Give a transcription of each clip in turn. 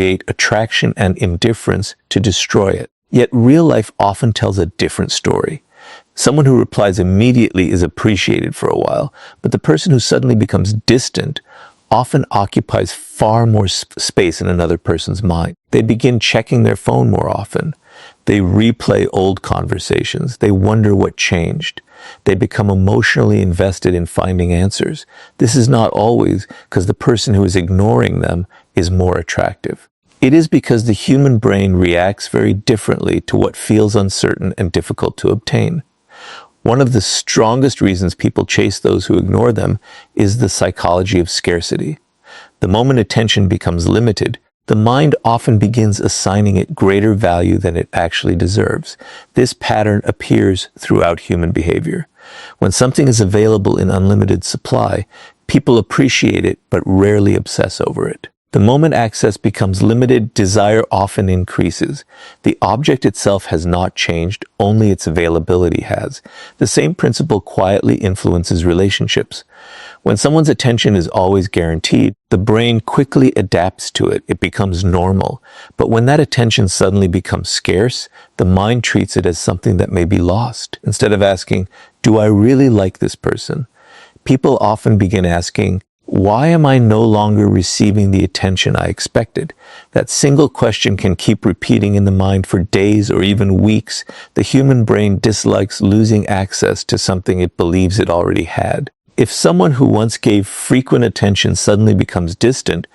create attraction and indifference to destroy it. Yet real life often tells a different story. Someone who replies immediately is appreciated for a while, but the person who suddenly becomes distant often occupies far more space in another person's mind. They begin checking their phone more often. They replay old conversations. They wonder what changed. They become emotionally invested in finding answers. This is not always because the person who is ignoring them is more attractive. It is because the human brain reacts very differently to what feels uncertain and difficult to obtain. One of the strongest reasons people chase those who ignore them is the psychology of scarcity. The moment attention becomes limited, the mind often begins assigning it greater value than it actually deserves. This pattern appears throughout human behavior. When something is available in unlimited supply, people appreciate it but rarely obsess over it. The moment access becomes limited, desire often increases. The object itself has not changed, only its availability has. The same principle quietly influences relationships. When someone's attention is always guaranteed, the brain quickly adapts to it. It becomes normal. But when that attention suddenly becomes scarce, the mind treats it as something that may be lost. Instead of asking, "Do I really like this person?" people often begin asking, "Why am I no longer receiving the attention I expected?" That single question can keep repeating in the mind for days or even weeks. The human brain dislikes losing access to something it believes it already had. If someone who once gave frequent attention suddenly becomes distant,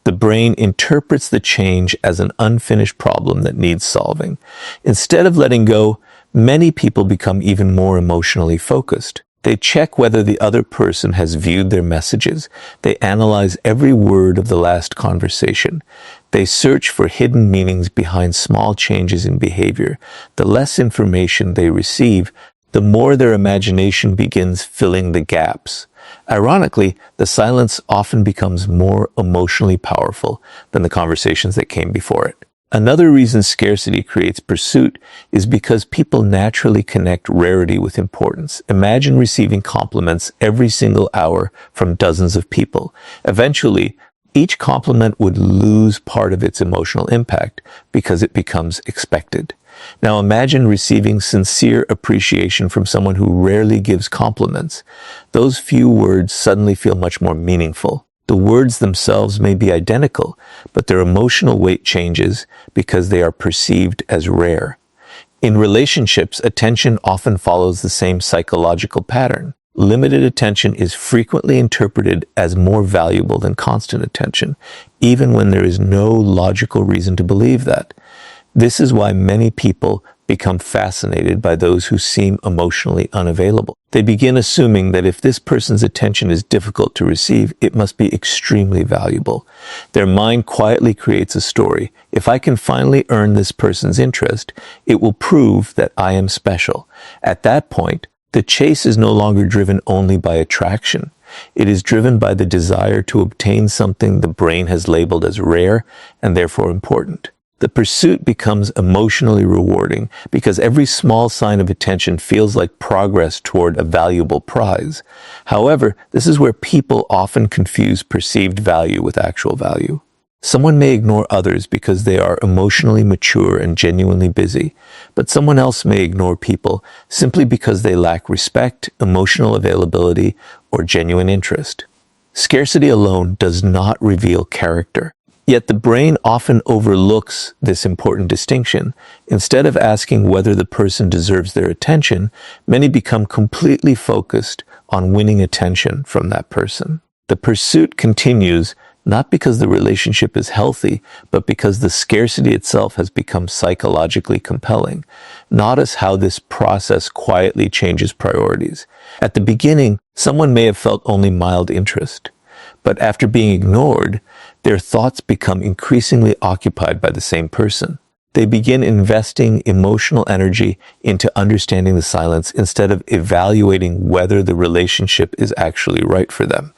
the brain interprets the change as an unfinished problem that needs solving. Instead of letting go, many people become even more emotionally focused. They check whether the other person has viewed their messages. They analyze every word of the last conversation. They search for hidden meanings behind small changes in behavior. The less information they receive, the more their imagination begins filling the gaps. Ironically, the silence often becomes more emotionally powerful than the conversations that came before it. Another reason scarcity creates pursuit is because people naturally connect rarity with importance. Imagine receiving compliments every single hour from dozens of people. Eventually, each compliment would lose part of its emotional impact because it becomes expected. Now imagine receiving sincere appreciation from someone who rarely gives compliments. Those few words suddenly feel much more meaningful. The words themselves may be identical, but their emotional weight changes because they are perceived as rare. In relationships, attention often follows the same psychological pattern. Limited attention is frequently interpreted as more valuable than constant attention, even when there is no logical reason to believe that. This is why many people become fascinated by those who seem emotionally unavailable. They begin assuming that if this person's attention is difficult to receive, it must be extremely valuable. Their mind quietly creates a story. If I can finally earn this person's interest, it will prove that I am special. At that point, the chase is no longer driven only by attraction. It is driven by the desire to obtain something the brain has labeled as rare and therefore important. The pursuit becomes emotionally rewarding because every small sign of attention feels like progress toward a valuable prize. However, this is where people often confuse perceived value with actual value. Someone may ignore others because they are emotionally mature and genuinely busy, but someone else may ignore people simply because they lack respect, emotional availability, or genuine interest. Scarcity alone does not reveal character. Yet the brain often overlooks this important distinction. Instead of asking whether the person deserves their attention, many become completely focused on winning attention from that person. The pursuit continues not because the relationship is healthy, but because the scarcity itself has become psychologically compelling. Notice how this process quietly changes priorities. At the beginning, someone may have felt only mild interest, but after being ignored, their thoughts become increasingly occupied by the same person. They begin investing emotional energy into understanding the silence instead of evaluating whether the relationship is actually right for them.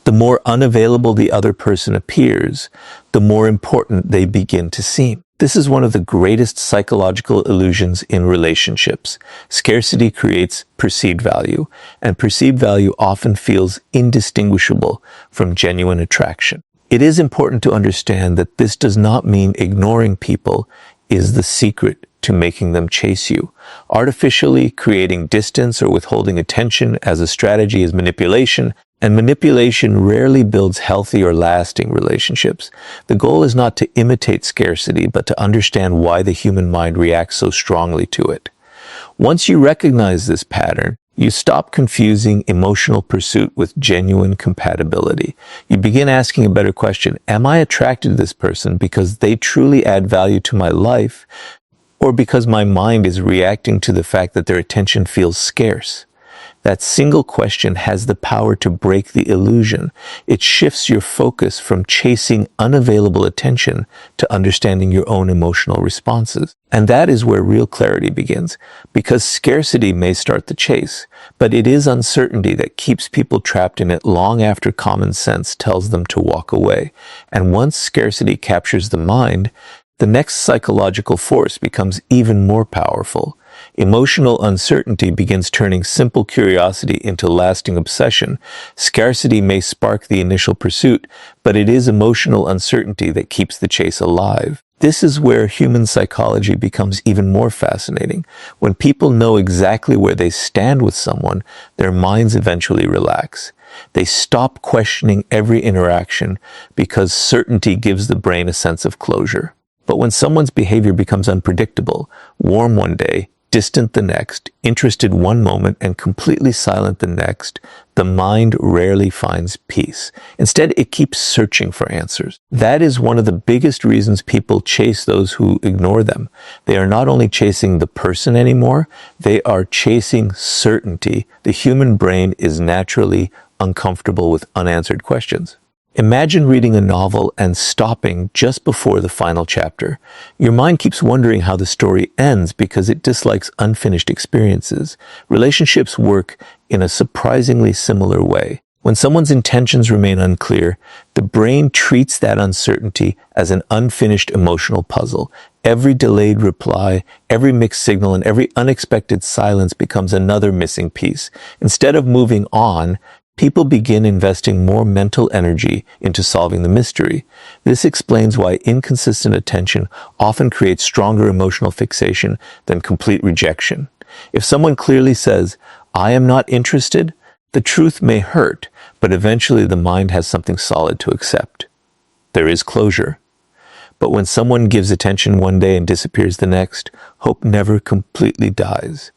The more unavailable the other person appears, the more important they begin to seem. This is one of the greatest psychological illusions in relationships. Scarcity creates perceived value, and perceived value often feels indistinguishable from genuine attraction. It is important to understand that this does not mean ignoring people is the secret to making them chase you. Artificially creating distance or withholding attention as a strategy is manipulation, and manipulation rarely builds healthy or lasting relationships. The goal is not to imitate scarcity, but to understand why the human mind reacts so strongly to it. Once you recognize this pattern, you stop confusing emotional pursuit with genuine compatibility. You begin asking a better question: am I attracted to this person because they truly add value to my life, or because my mind is reacting to the fact that their attention feels scarce? That single question has the power to break the illusion. It shifts your focus from chasing unavailable attention to understanding your own emotional responses. And that is where real clarity begins, because scarcity may start the chase, but it is uncertainty that keeps people trapped in it long after common sense tells them to walk away. And once scarcity captures the mind, the next psychological force becomes even more powerful. Emotional uncertainty begins turning simple curiosity into lasting obsession. Scarcity may spark the initial pursuit, but it is emotional uncertainty that keeps the chase alive. This is where human psychology becomes even more fascinating. When people know exactly where they stand with someone, their minds eventually relax. They stop questioning every interaction because certainty gives the brain a sense of closure. But when someone's behavior becomes unpredictable, warm one day, distant the next, interested one moment, and completely silent the next, the mind rarely finds peace. Instead, it keeps searching for answers. That is one of the biggest reasons people chase those who ignore them. They are not only chasing the person anymore, they are chasing certainty. The human brain is naturally uncomfortable with unanswered questions. Imagine reading a novel and stopping just before the final chapter. Your mind keeps wondering how the story ends because it dislikes unfinished experiences. Relationships work in a surprisingly similar way. When someone's intentions remain unclear, the brain treats that uncertainty as an unfinished emotional puzzle. Every delayed reply, every mixed signal, and every unexpected silence becomes another missing piece. Instead of moving on, people begin investing more mental energy into solving the mystery. This explains why inconsistent attention often creates stronger emotional fixation than complete rejection. If someone clearly says, "I am not interested," the truth may hurt, but eventually the mind has something solid to accept. There is closure. But when someone gives attention one day and disappears the next, hope never completely dies.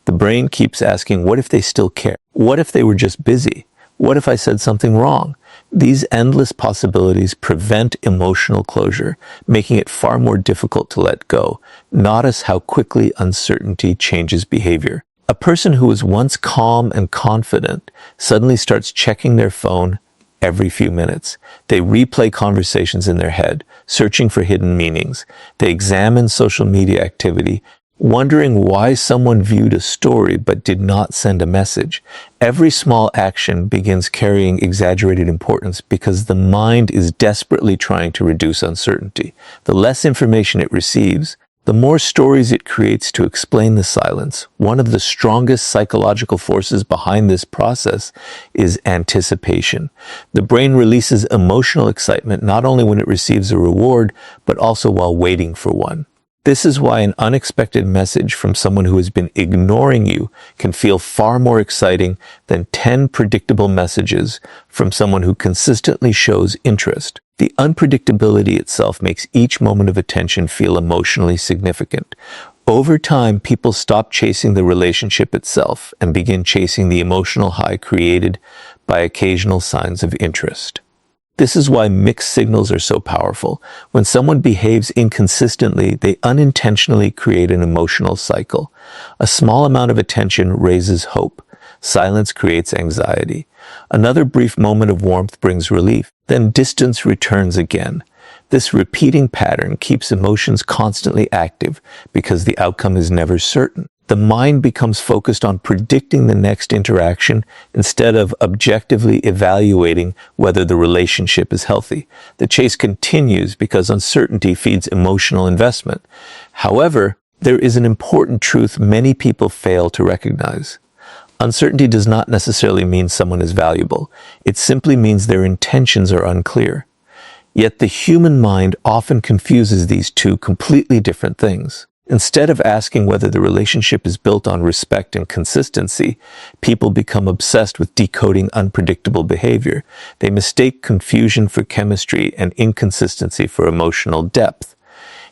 The brain keeps asking, what if they still care? What if they were just busy? What if I said something wrong? These endless possibilities prevent emotional closure, making it far more difficult to let go. Notice how quickly uncertainty changes behavior. A person who was once calm and confident suddenly starts checking their phone every few minutes. They replay conversations in their head, searching for hidden meanings. They examine social media activity, wondering why someone viewed a story but did not send a message. Every small action begins carrying exaggerated importance because the mind is desperately trying to reduce uncertainty. The less information it receives, the more stories it creates to explain the silence. One of the strongest psychological forces behind this process is anticipation. The brain releases emotional excitement not only when it receives a reward, but also while waiting for one. This is why an unexpected message from someone who has been ignoring you can feel far more exciting than 10 predictable messages from someone who consistently shows interest. The unpredictability itself makes each moment of attention feel emotionally significant. Over time, people stop chasing the relationship itself and begin chasing the emotional high created by occasional signs of interest. This is why mixed signals are so powerful. When someone behaves inconsistently, they unintentionally create an emotional cycle. A small amount of attention raises hope. Silence creates anxiety. Another brief moment of warmth brings relief. Then distance returns again. This repeating pattern keeps emotions constantly active because the outcome is never certain. The mind becomes focused on predicting the next interaction instead of objectively evaluating whether the relationship is healthy. The chase continues because uncertainty feeds emotional investment. However, there is an important truth many people fail to recognize. Uncertainty does not necessarily mean someone is valuable. It simply means their intentions are unclear. Yet the human mind often confuses these two completely different things. Instead of asking whether the relationship is built on respect and consistency, people become obsessed with decoding unpredictable behavior. They mistake confusion for chemistry and inconsistency for emotional depth.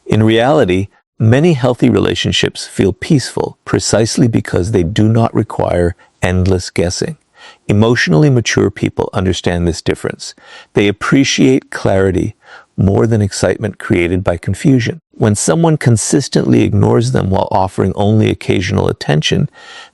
In reality, many healthy relationships feel peaceful precisely because they do not require endless guessing. Emotionally mature people understand this difference. They appreciate clarity more than excitement created by confusion. When someone consistently ignores them while offering only occasional attention,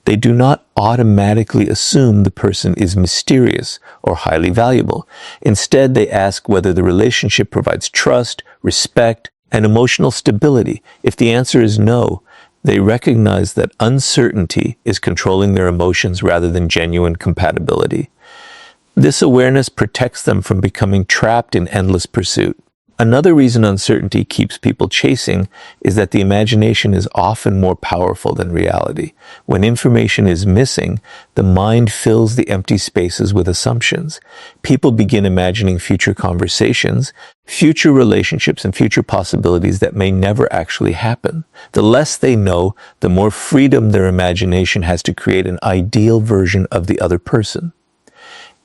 they do not automatically assume the person is mysterious or highly valuable. Instead, they ask whether the relationship provides trust, respect, and emotional stability. If the answer is no, they recognize that uncertainty is controlling their emotions rather than genuine compatibility. This awareness protects them from becoming trapped in endless pursuit. Another reason uncertainty keeps people chasing is that the imagination is often more powerful than reality. When information is missing, the mind fills the empty spaces with assumptions. People begin imagining future conversations, future relationships, and future possibilities that may never actually happen. The less they know, the more freedom their imagination has to create an ideal version of the other person.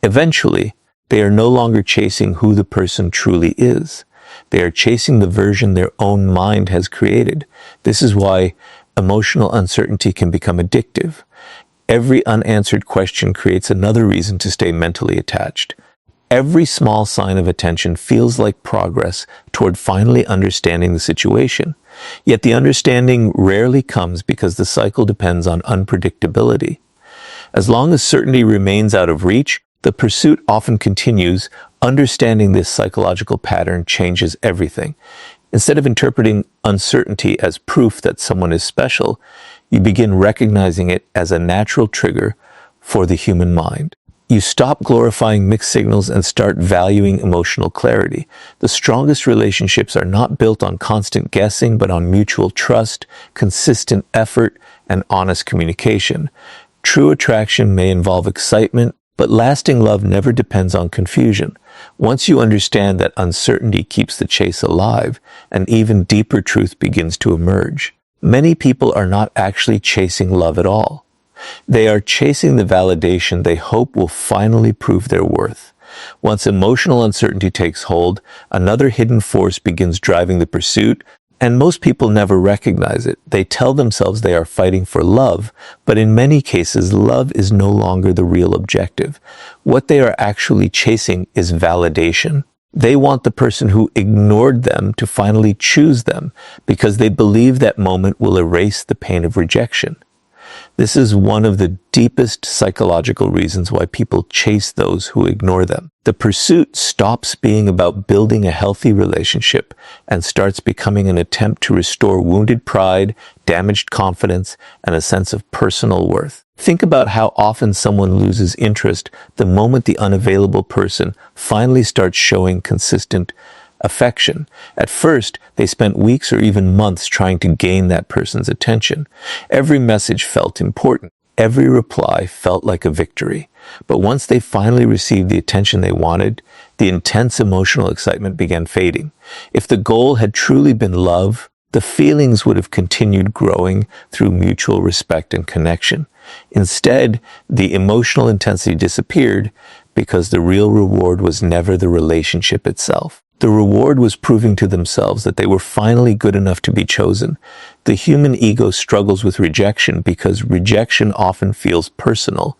Eventually, they are no longer chasing who the person truly is. They are chasing the version their own mind has created. This is why emotional uncertainty can become addictive. Every unanswered question creates another reason to stay mentally attached. Every small sign of attention feels like progress toward finally understanding the situation. Yet the understanding rarely comes because the cycle depends on unpredictability. As long as certainty remains out of reach, the pursuit often continues. Understanding this psychological pattern changes everything. Instead of interpreting uncertainty as proof that someone is special, you begin recognizing it as a natural trigger for the human mind. You stop glorifying mixed signals and start valuing emotional clarity. The strongest relationships are not built on constant guessing, but on mutual trust, consistent effort, and honest communication. True attraction may involve excitement, but lasting love never depends on confusion. Once you understand that uncertainty keeps the chase alive, an even deeper truth begins to emerge. Many people are not actually chasing love at all. They are chasing the validation they hope will finally prove their worth. Once emotional uncertainty takes hold, another hidden force begins driving the pursuit, and most people never recognize it. They tell themselves they are fighting for love, but in many cases, love is no longer the real objective. What they are actually chasing is validation. They want the person who ignored them to finally choose them because they believe that moment will erase the pain of rejection. This is one of the deepest psychological reasons why people chase those who ignore them. The pursuit stops being about building a healthy relationship and starts becoming an attempt to restore wounded pride, damaged confidence, and a sense of personal worth. Think about how often someone loses interest the moment the unavailable person finally starts showing consistent affection. At first, they spent weeks or even months trying to gain that person's attention. Every message felt important. Every reply felt like a victory. But once they finally received the attention they wanted, the intense emotional excitement began fading. If the goal had truly been love, the feelings would have continued growing through mutual respect and connection. Instead, the emotional intensity disappeared because the real reward was never the relationship itself. The reward was proving to themselves that they were finally good enough to be chosen. The human ego struggles with rejection because rejection often feels personal,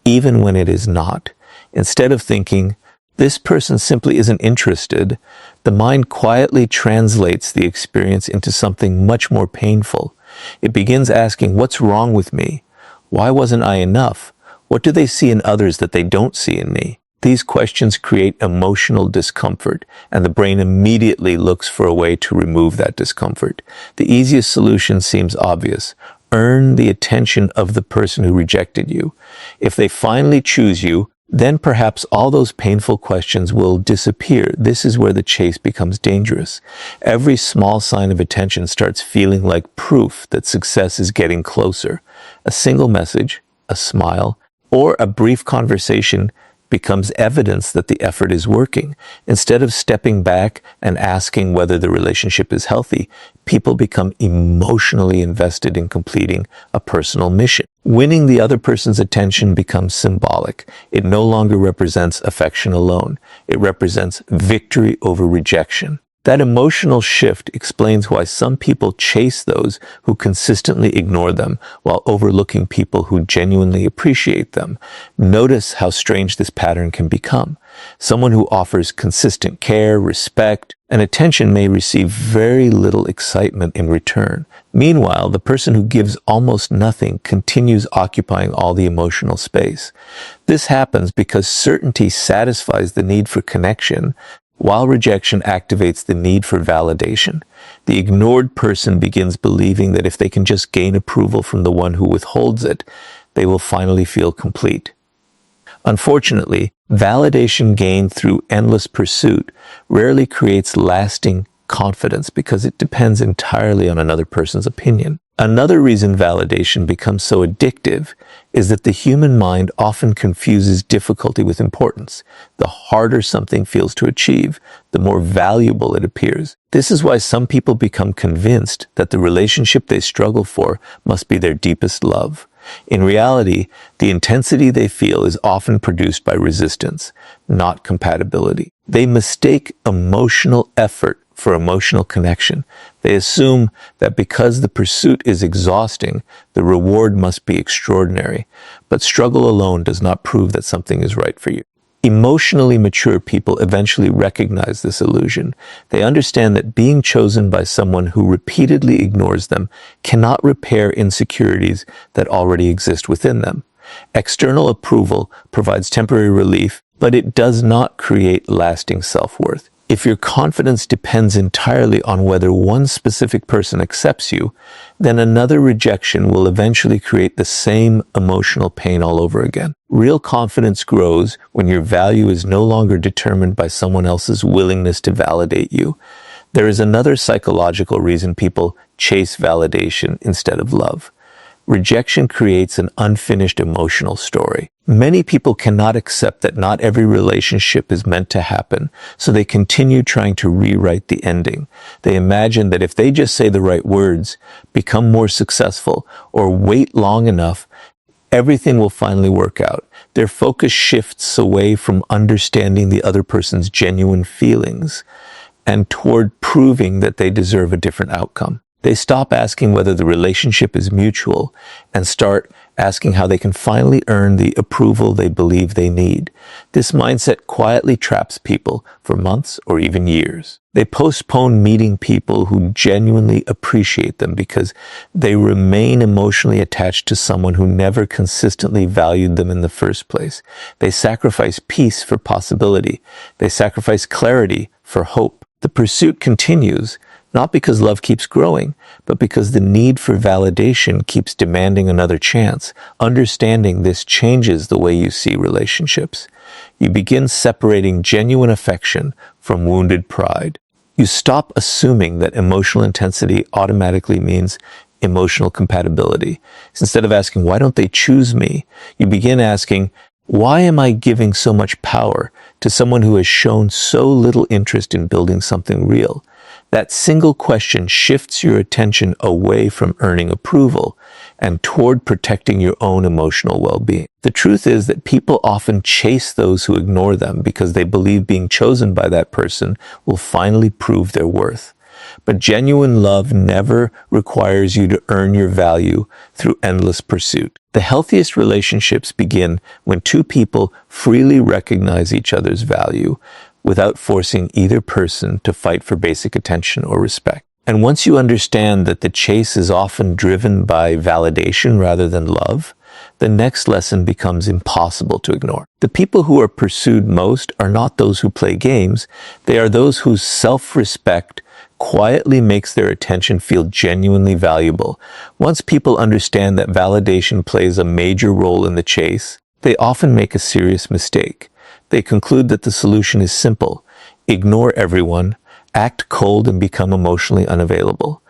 even when it is not. Instead of thinking, this person simply isn't interested, the mind quietly translates the experience into something much more painful. It begins asking, what's wrong with me? Why wasn't I enough? What do they see in others that they don't see in me? These questions create emotional discomfort, and the brain immediately looks for a way to remove that discomfort. The easiest solution seems obvious. Earn the attention of the person who rejected you. If they finally choose you, then perhaps all those painful questions will disappear. This is where the chase becomes dangerous. Every small sign of attention starts feeling like proof that success is getting closer. A single message, a smile, or a brief conversation becomes evidence that the effort is working. Instead of stepping back and asking whether the relationship is healthy, people become emotionally invested in completing a personal mission. Winning the other person's attention becomes symbolic. It no longer represents affection alone. It represents victory over rejection. That emotional shift explains why some people chase those who consistently ignore them while overlooking people who genuinely appreciate them. Notice how strange this pattern can become. Someone who offers consistent care, respect, and attention may receive very little excitement in return. Meanwhile, the person who gives almost nothing continues occupying all the emotional space. This happens because certainty satisfies the need for connection, while rejection activates the need for validation. The ignored person begins believing that if they can just gain approval from the one who withholds it, they will finally feel complete. Unfortunately, validation gained through endless pursuit rarely creates lasting confidence because it depends entirely on another person's opinion. Another reason validation becomes so addictive is that the human mind often confuses difficulty with importance. The harder something feels to achieve, the more valuable it appears. This is why some people become convinced that the relationship they struggle for must be their deepest love. In reality, the intensity they feel is often produced by resistance, not compatibility. They mistake emotional effort for emotional connection. They assume that because the pursuit is exhausting, the reward must be extraordinary. But struggle alone does not prove that something is right for you. Emotionally mature people eventually recognize this illusion. They understand that being chosen by someone who repeatedly ignores them cannot repair insecurities that already exist within them. External approval provides temporary relief, but it does not create lasting self-worth. If your confidence depends entirely on whether one specific person accepts you, then another rejection will eventually create the same emotional pain all over again. Real confidence grows when your value is no longer determined by someone else's willingness to validate you. There is another psychological reason people chase validation instead of love. Rejection creates an unfinished emotional story. Many people cannot accept that not every relationship is meant to happen, so they continue trying to rewrite the ending. They imagine that if they just say the right words, become more successful, or wait long enough, everything will finally work out. Their focus shifts away from understanding the other person's genuine feelings and toward proving that they deserve a different outcome. They stop asking whether the relationship is mutual and start asking how they can finally earn the approval they believe they need. This mindset quietly traps people for months or even years. They postpone meeting people who genuinely appreciate them because they remain emotionally attached to someone who never consistently valued them in the first place. They sacrifice peace for possibility. They sacrifice clarity for hope. The pursuit continues, not because love keeps growing, but because the need for validation keeps demanding another chance. Understanding this changes the way you see relationships. You begin separating genuine affection from wounded pride. You stop assuming that emotional intensity automatically means emotional compatibility. Instead of asking, why don't they choose me? You begin asking, why am I giving so much power to someone who has shown so little interest in building something real? That single question shifts your attention away from earning approval and toward protecting your own emotional well-being. The truth is that people often chase those who ignore them because they believe being chosen by that person will finally prove their worth. But genuine love never requires you to earn your value through endless pursuit. The healthiest relationships begin when two people freely recognize each other's value without forcing either person to fight for basic attention or respect. And once you understand that the chase is often driven by validation rather than love, the next lesson becomes impossible to ignore. The people who are pursued most are not those who play games. They are those whose self-respect quietly makes their attention feel genuinely valuable. Once people understand that validation plays a major role in the chase, they often make a serious mistake. They conclude that the solution is simple: ignore everyone, act cold, and become emotionally unavailable.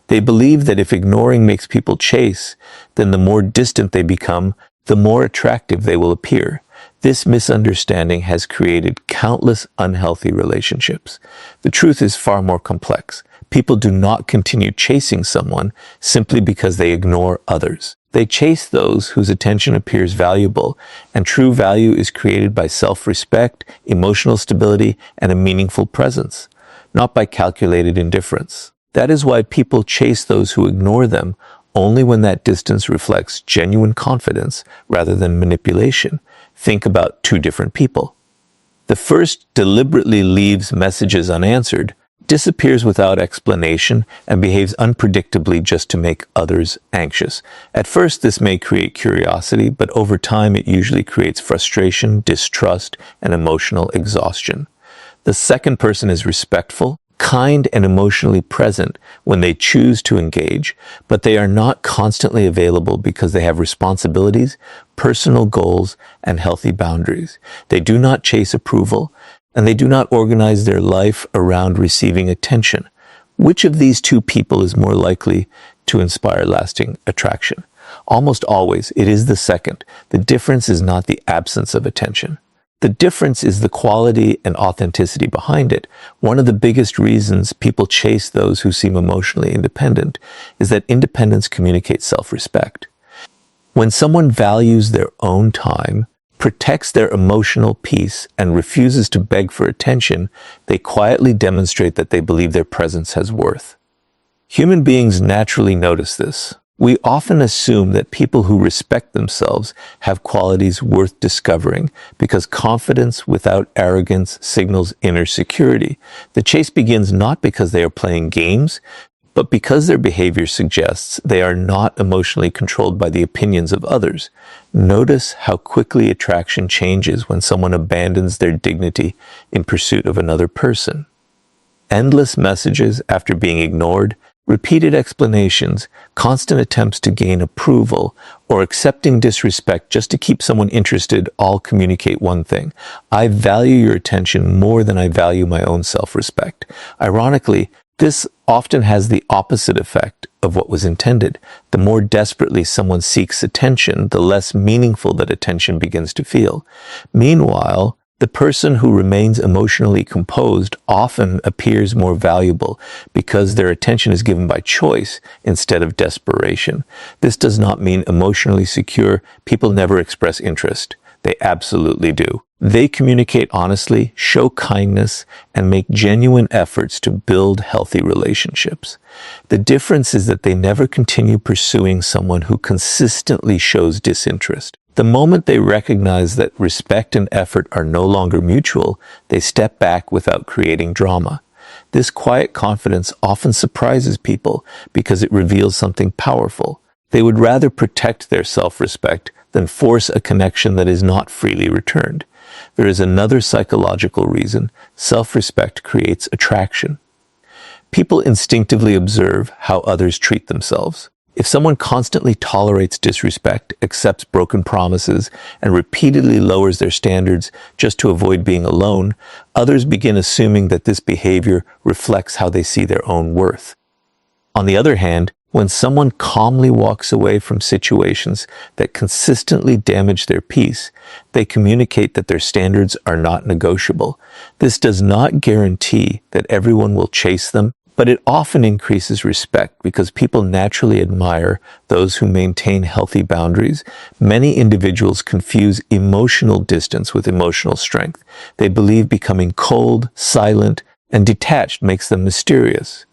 They believe that if ignoring makes people chase, then the more distant they become, the more attractive they will appear. This misunderstanding has created countless unhealthy relationships. The truth is far more complex. People do not continue chasing someone simply because they ignore others. They chase those whose attention appears valuable, and true value is created by self-respect, emotional stability, and a meaningful presence, not by calculated indifference. That is why people chase those who ignore them only when that distance reflects genuine confidence rather than manipulation. Think about two different people. The first deliberately leaves messages unanswered, disappears without explanation, and behaves unpredictably just to make others anxious. At first, this may create curiosity, but over time it usually creates frustration, distrust, and emotional exhaustion. The second person is respectful, kind, and emotionally present when they choose to engage, but they are not constantly available because they have responsibilities, personal goals, and healthy boundaries. They do not chase approval, and they do not organize their life around receiving attention. Which of these two people is more likely to inspire lasting attraction? Almost always, it is the second. The difference is not the absence of attention. The difference is the quality and authenticity behind it. One of the biggest reasons people chase those who seem emotionally independent is that independence communicates self-respect. When someone values their own time, protects their emotional peace, and refuses to beg for attention, they quietly demonstrate that they believe their presence has worth. Human beings naturally notice this. We often assume that people who respect themselves have qualities worth discovering because confidence without arrogance signals inner security. The chase begins not because they are playing games, but because their behavior suggests they are not emotionally controlled by the opinions of others. Notice how quickly attraction changes when someone abandons their dignity in pursuit of another person. Endless messages after being ignored, repeated explanations, constant attempts to gain approval, or accepting disrespect just to keep someone interested all communicate one thing: I value your attention more than I value my own self-respect. Ironically, this often has the opposite effect of what was intended. The more desperately someone seeks attention, the less meaningful that attention begins to feel. Meanwhile, the person who remains emotionally composed often appears more valuable because their attention is given by choice instead of desperation. This does not mean emotionally secure people never express interest. They absolutely do. They communicate honestly, show kindness, and make genuine efforts to build healthy relationships. The difference is that they never continue pursuing someone who consistently shows disinterest. The moment they recognize that respect and effort are no longer mutual, they step back without creating drama. This quiet confidence often surprises people because it reveals something powerful. They would rather protect their self-respect than force a connection that is not freely returned. There is another psychological reason: self-respect creates attraction. People instinctively observe how others treat themselves. If someone constantly tolerates disrespect, accepts broken promises, and repeatedly lowers their standards just to avoid being alone, others begin assuming that this behavior reflects how they see their own worth. On the other hand, when someone calmly walks away from situations that consistently damage their peace, they communicate that their standards are not negotiable. This does not guarantee that everyone will chase them, but it often increases respect because people naturally admire those who maintain healthy boundaries. Many individuals confuse emotional distance with emotional strength. They believe becoming cold, silent, and detached makes them mysterious.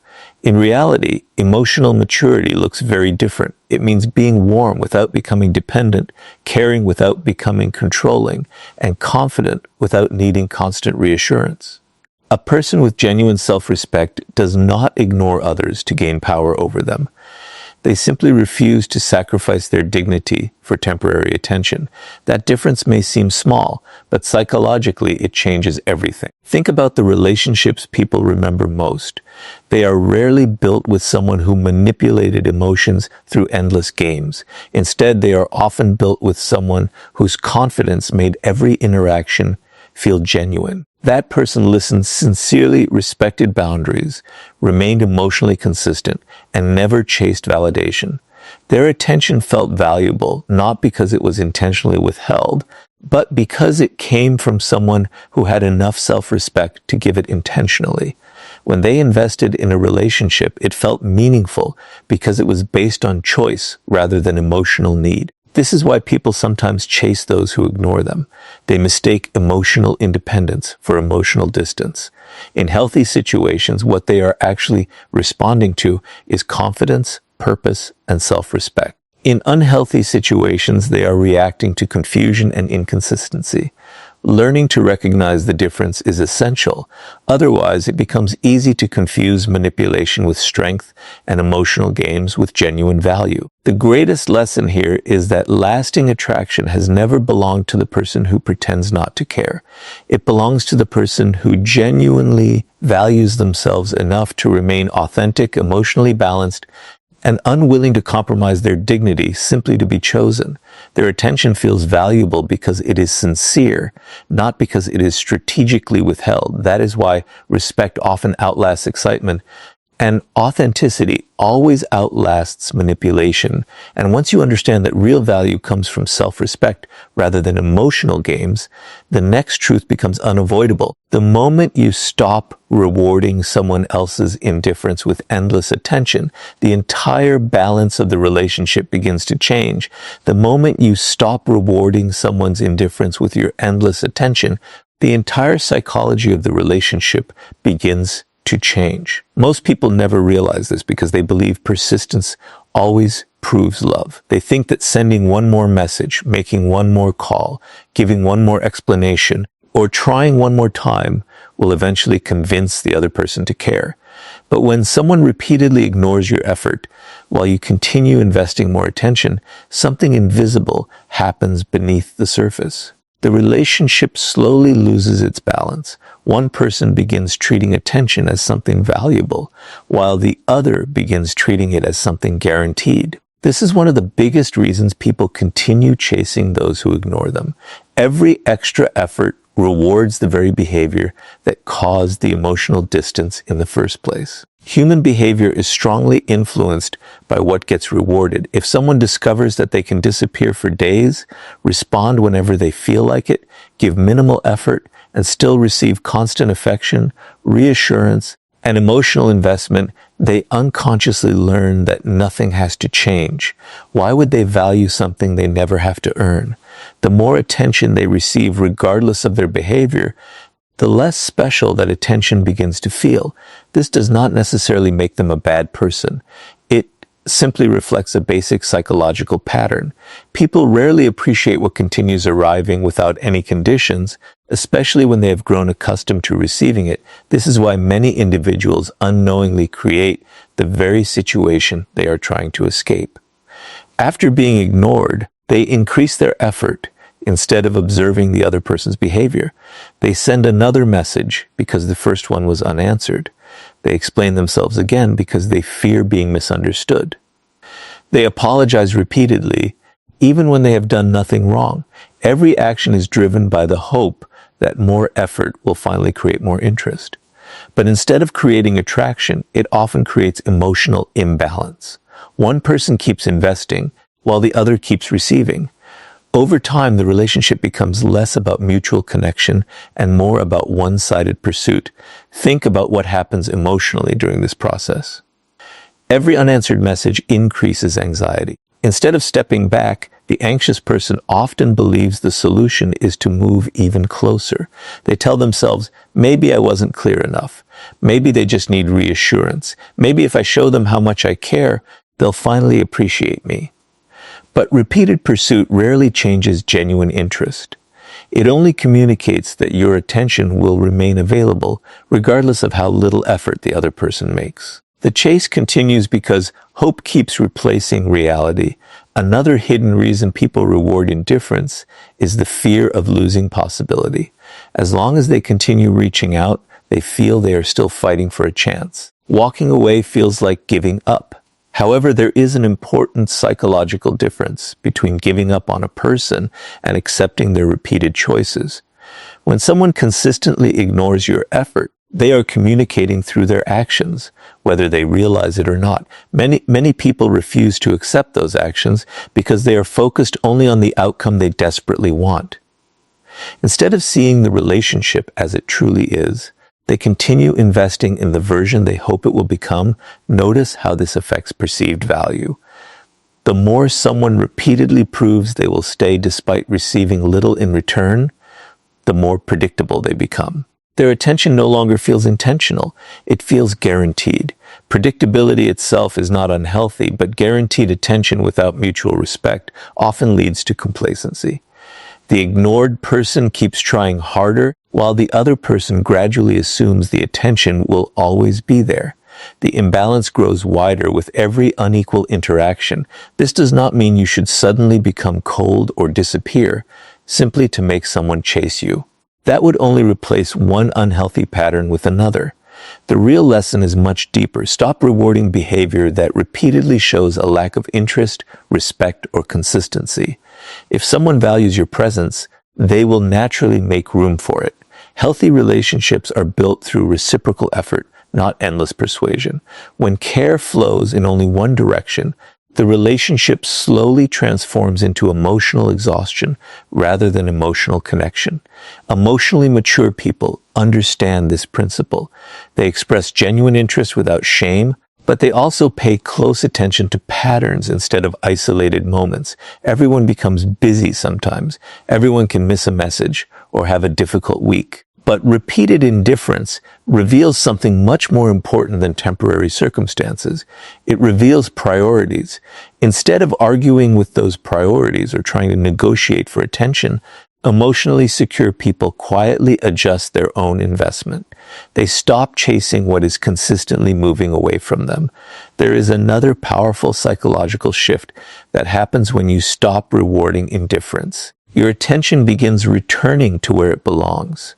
In reality, emotional maturity looks very different. It means being warm without becoming dependent, caring without becoming controlling, and confident without needing constant reassurance. A person with genuine self-respect does not ignore others to gain power over them. They simply refuse to sacrifice their dignity for temporary attention. That difference may seem small, but psychologically it changes everything. Think about the relationships people remember most. They are rarely built with someone who manipulated emotions through endless games. Instead, they are often built with someone whose confidence made every interaction feel genuine. That person listened sincerely, respected boundaries, remained emotionally consistent, and never chased validation. Their attention felt valuable, not because it was intentionally withheld, but because it came from someone who had enough self-respect to give it intentionally. When they invested in a relationship, it felt meaningful because it was based on choice rather than emotional need. This is why people sometimes chase those who ignore them. They mistake emotional independence for emotional distance. In healthy situations, what they are actually responding to is confidence, purpose, and self-respect. In unhealthy situations, they are reacting to confusion and inconsistency. Learning to recognize the difference is essential. Otherwise, it becomes easy to confuse manipulation with strength and emotional games with genuine value. The greatest lesson here is that lasting attraction has never belonged to the person who pretends not to care. It belongs to the person who genuinely values themselves enough to remain authentic, emotionally balanced, and unwilling to compromise their dignity simply to be chosen. Their attention feels valuable because it is sincere, not because it is strategically withheld. That is why respect often outlasts excitement, and authenticity always outlasts manipulation. And once you understand that real value comes from self-respect rather than emotional games, the next truth becomes unavoidable. The moment you stop rewarding someone else's indifference with endless attention, the entire balance of the relationship begins to change. The moment you stop rewarding someone's indifference with your endless attention, the entire psychology of the relationship begins to change. Most people never realize this because they believe persistence always proves love. They think that sending one more message, making one more call, giving one more explanation, or trying one more time will eventually convince the other person to care. But when someone repeatedly ignores your effort while you continue investing more attention, something invisible happens beneath the surface. The relationship slowly loses its balance. One person begins treating attention as something valuable, while the other begins treating it as something guaranteed. This is one of the biggest reasons people continue chasing those who ignore them. Every extra effort rewards the very behavior that caused the emotional distance in the first place. Human behavior is strongly influenced by what gets rewarded. If someone discovers that they can disappear for days, respond whenever they feel like it, give minimal effort, and still receive constant affection, reassurance, and emotional investment, they unconsciously learn that nothing has to change. Why would they value something they never have to earn? The more attention they receive regardless of their behavior, the less special that attention begins to feel. This does not necessarily make them a bad person. It simply reflects a basic psychological pattern. People rarely appreciate what continues arriving without any conditions, especially when they have grown accustomed to receiving it. This is why many individuals unknowingly create the very situation they are trying to escape. After being ignored, they increase their effort. Instead of observing the other person's behavior, they send another message because the first one was unanswered. They explain themselves again because they fear being misunderstood. They apologize repeatedly, even when they have done nothing wrong. Every action is driven by the hope that more effort will finally create more interest. But instead of creating attraction, it often creates emotional imbalance. One person keeps investing while the other keeps receiving. Over time, the relationship becomes less about mutual connection and more about one-sided pursuit. Think about what happens emotionally during this process. Every unanswered message increases anxiety. Instead of stepping back, the anxious person often believes the solution is to move even closer. They tell themselves, maybe I wasn't clear enough. Maybe they just need reassurance. Maybe if I show them how much I care, they'll finally appreciate me. But repeated pursuit rarely changes genuine interest. It only communicates that your attention will remain available, regardless of how little effort the other person makes. The chase continues because hope keeps replacing reality. Another hidden reason people reward indifference is the fear of losing possibility. As long as they continue reaching out, they feel they are still fighting for a chance. Walking away feels like giving up. However, there is an important psychological difference between giving up on a person and accepting their repeated choices. When someone consistently ignores your effort, they are communicating through their actions, whether they realize it or not. Many people refuse to accept those actions because they are focused only on the outcome they desperately want. Instead of seeing the relationship as it truly is, they continue investing in the version they hope it will become. Notice how this affects perceived value. The more someone repeatedly proves they will stay despite receiving little in return, the more predictable they become. Their attention no longer feels intentional, it feels guaranteed. Predictability itself is not unhealthy, but guaranteed attention without mutual respect often leads to complacency. The ignored person keeps trying harder, while the other person gradually assumes the attention will always be there. The imbalance grows wider with every unequal interaction. This does not mean you should suddenly become cold or disappear, simply to make someone chase you. That would only replace one unhealthy pattern with another. The real lesson is much deeper. Stop rewarding behavior that repeatedly shows a lack of interest, respect, or consistency. If someone values your presence, they will naturally make room for it. Healthy relationships are built through reciprocal effort, not endless persuasion. When care flows in only one direction, the relationship slowly transforms into emotional exhaustion rather than emotional connection. Emotionally mature people understand this principle. They express genuine interest without shame, but they also pay close attention to patterns instead of isolated moments. Everyone becomes busy sometimes. Everyone can miss a message or have a difficult week. But repeated indifference reveals something much more important than temporary circumstances. It reveals priorities. Instead of arguing with those priorities or trying to negotiate for attention, emotionally secure people quietly adjust their own investment. They stop chasing what is consistently moving away from them. There is another powerful psychological shift that happens when you stop rewarding indifference. Your attention begins returning to where it belongs.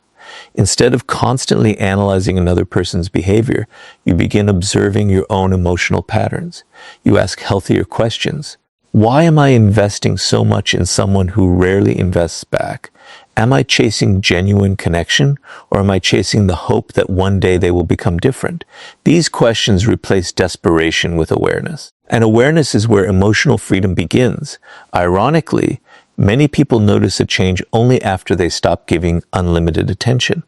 Instead of constantly analyzing another person's behavior, you begin observing your own emotional patterns. You ask healthier questions. Why am I investing so much in someone who rarely invests back? Am I chasing genuine connection, or am I chasing the hope that one day they will become different? These questions replace desperation with awareness. And awareness is where emotional freedom begins. Ironically, many people notice a change only after they stop giving unlimited attention.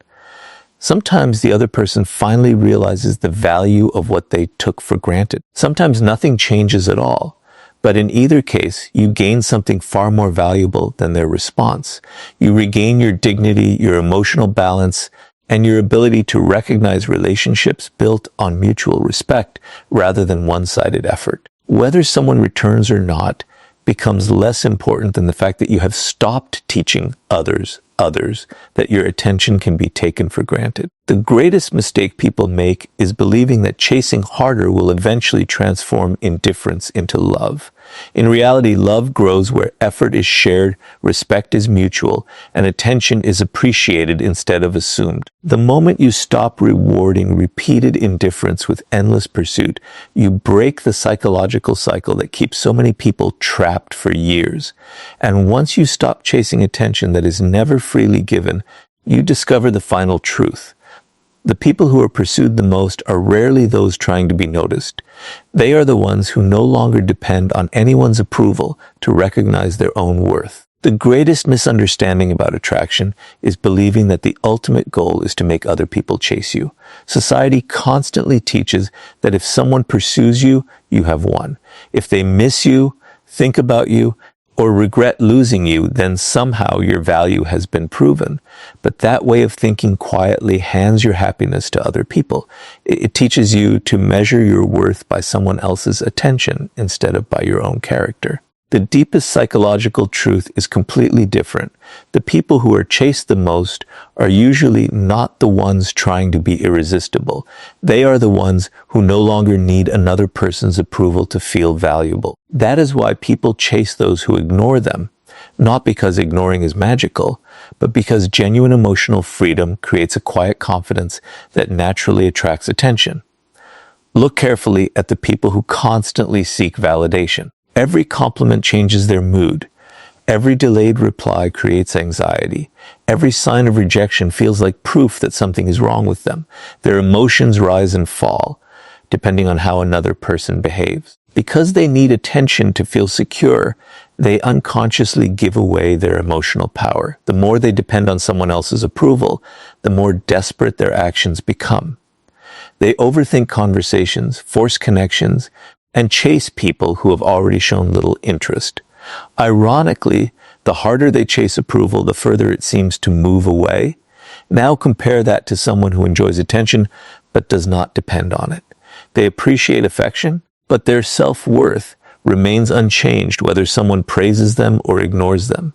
Sometimes the other person finally realizes the value of what they took for granted. Sometimes nothing changes at all. But in either case, you gain something far more valuable than their response. You regain your dignity, your emotional balance, and your ability to recognize relationships built on mutual respect rather than one-sided effort. Whether someone returns or not becomes less important than the fact that you have stopped teaching others that your attention can be taken for granted. The greatest mistake people make is believing that chasing harder will eventually transform indifference into love. In reality, love grows where effort is shared, respect is mutual, and attention is appreciated instead of assumed. The moment you stop rewarding repeated indifference with endless pursuit, you break the psychological cycle that keeps so many people trapped for years. And once you stop chasing attention that is never freely given, you discover the final truth. The people who are pursued the most are rarely those trying to be noticed. They are the ones who no longer depend on anyone's approval to recognize their own worth. The greatest misunderstanding about attraction is believing that the ultimate goal is to make other people chase you. Society constantly teaches that if someone pursues you, you have won. If they miss you, think about you, or regret losing you, then somehow your value has been proven. But that way of thinking quietly hands your happiness to other people. It teaches you to measure your worth by someone else's attention instead of by your own character. The deepest psychological truth is completely different. The people who are chased the most are usually not the ones trying to be irresistible. They are the ones who no longer need another person's approval to feel valuable. That is why people chase those who ignore them, not because ignoring is magical, but because genuine emotional freedom creates a quiet confidence that naturally attracts attention. Look carefully at the people who constantly seek validation. Every compliment changes their mood. Every delayed reply creates anxiety. Every sign of rejection feels like proof that something is wrong with them. Their emotions rise and fall, depending on how another person behaves. Because they need attention to feel secure, they unconsciously give away their emotional power. The more they depend on someone else's approval, the more desperate their actions become. They overthink conversations, force connections, and chase people who have already shown little interest. Ironically, the harder they chase approval, the further it seems to move away. Now compare that to someone who enjoys attention but does not depend on it. They appreciate affection, but their self-worth remains unchanged whether someone praises them or ignores them.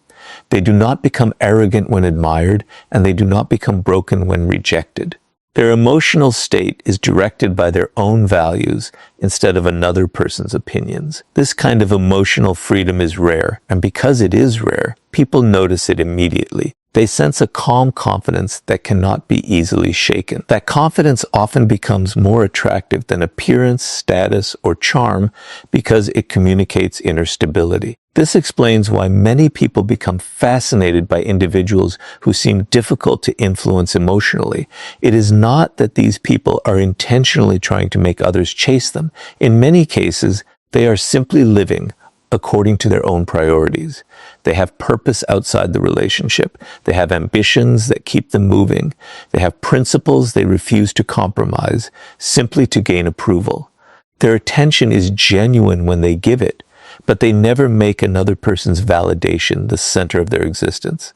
They do not become arrogant when admired, and they do not become broken when rejected. Their emotional state is directed by their own values instead of another person's opinions. This kind of emotional freedom is rare, and because it is rare, people notice it immediately. They sense a calm confidence that cannot be easily shaken. That confidence often becomes more attractive than appearance, status, or charm because it communicates inner stability. This explains why many people become fascinated by individuals who seem difficult to influence emotionally. It is not that these people are intentionally trying to make others chase them. In many cases, they are simply living according to their own priorities. They have purpose outside the relationship. They have ambitions that keep them moving. They have principles they refuse to compromise simply to gain approval. Their attention is genuine when they give it, but they never make another person's validation the center of their existence.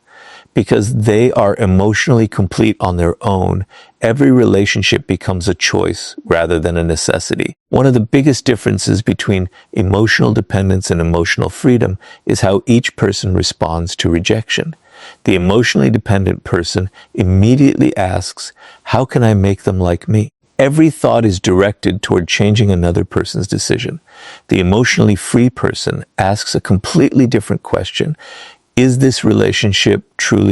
Because they are emotionally complete on their own, every relationship becomes a choice rather than a necessity. One of the biggest differences between emotional dependence and emotional freedom is how each person responds to rejection. The emotionally dependent person immediately asks, "How can I make them like me?" Every thought is directed toward changing another person's decision. The emotionally free person asks a completely different question. Is this relationship truly